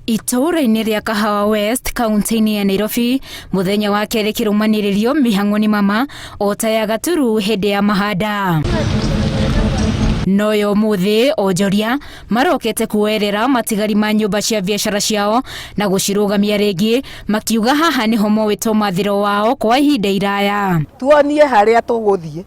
Itũũra-inĩ rĩa Kahawa West, kaunti-inĩ ya Nairobi, muthenya wa kerĩ kĩrũmanĩrĩrio mĩhang'o-inĩ mama o ta ya gaturu hĩndĩ ya mahanda. Noyo mũthĩ Onjoria marokete kuerera matigari ma nyũmba cia biacara ciao na gũcirũgamia rĩngĩ, makiuga haha nĩho moĩtwo mathiro wao kwa ihinda iraya. Tuonie harĩa tũgũthiĩ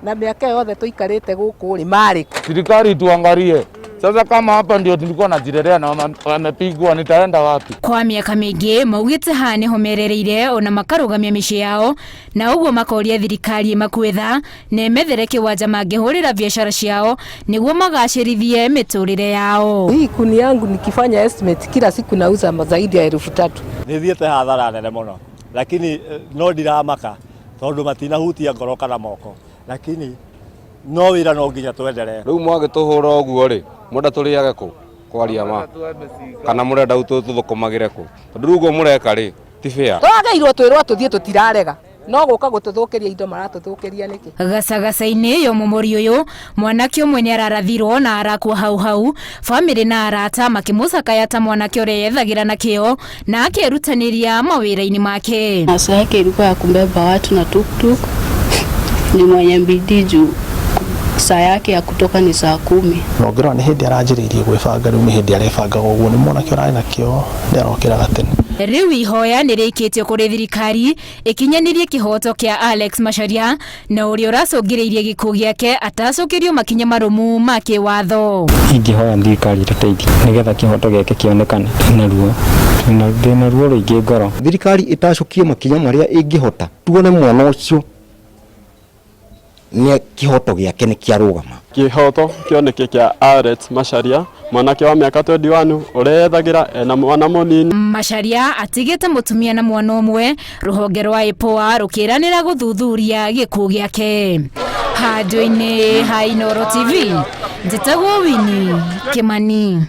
na mĩaka yothe tũikarĩte gũkũ rĩ marĩ. Serikali tuangalie. Sasa kama hapa ndio tulikuwa najirelea na wamepigwa, nitaenda wapi? Kwa miaka mĩingĩ maugĩte haha nĩho merereire ona makarũgamia mĩciĩ yao, na ũguo makoria thirikari makwetha na methere kĩwanja mangĩhũrĩra biashara ciao nĩguo magacĩrithie mĩtũrĩre yao. Hii kuni yangu nikifanya estimate kila siku nauza zaidi ya 3,000. Nithiĩte hathara nene mũno, lakini no ndiramaka tondũ matinahutia ngoro kana moko, lakini no wĩra no nginya twenderee. Rĩu mwagĩtũhũra ũguo rĩ, mũnda tũrĩage kũ kwaria ma kana mũrenda tũthũkũmagĩre kũ, tondũ rĩu ũguo mũreka rĩ ti fair. Twagĩrĩirwo twĩrwo tũthiĩ tũtirarega, no gũka gũtũthũkĩria indo maratũthũkĩria nĩkĩ? Gacagaca-inĩ yo mũmori ũyũ mwanake ũmwe nĩ ararathirwo na arakua hau bamĩrĩ na arata makĩmũcakaya ta mwanake ũrĩa yethagĩra na kĩo na akerutanĩria mawĩra-inĩ make. Hasa yake ilikuwa ya kubeba watu na tuktuk, ni mwenye bidii juu saa yake ya kutoka ni saa 10. Nongera nĩ hĩndĩ aranjĩrĩirie gwĩbanga, rĩu nĩ hĩndĩ arebangaga ũguo, nĩ mwanake ũrarĩ nakĩo nĩ arokĩraga tene. Rĩu ihoya nĩ rĩikĩtio kũrĩ thirikari ĩkinyanĩrie kĩhoto kĩa Alex Macharia na ũrĩa ũracũngĩrĩirie gĩkuũ gĩake atacũkĩrio makinya marũmu ma kĩwatho. Ingĩhoya thirikari ĩtũteithie nĩgetha kĩhoto gĩake kĩonekane na ruo rũingĩ ngoro. Thirikari ĩtacũkie makinya marĩa ĩngĩhota tuone mwana ũcio nĩ kĩhoto gĩake nĩ kĩarũgama. Kĩhoto kĩoneke kĩa Alex Macharia, mwanake wa mĩaka 21 ũrethagĩra na mwana mũnini. Macharia atigĩte mũtumia na mwana ũmwe, rũhonge rwa IPOA rũkĩranĩra gũthuthuria gĩkuũ gĩake. Handũ-inĩ ha Inooro TV, njĩtagwo Winnie Kimani.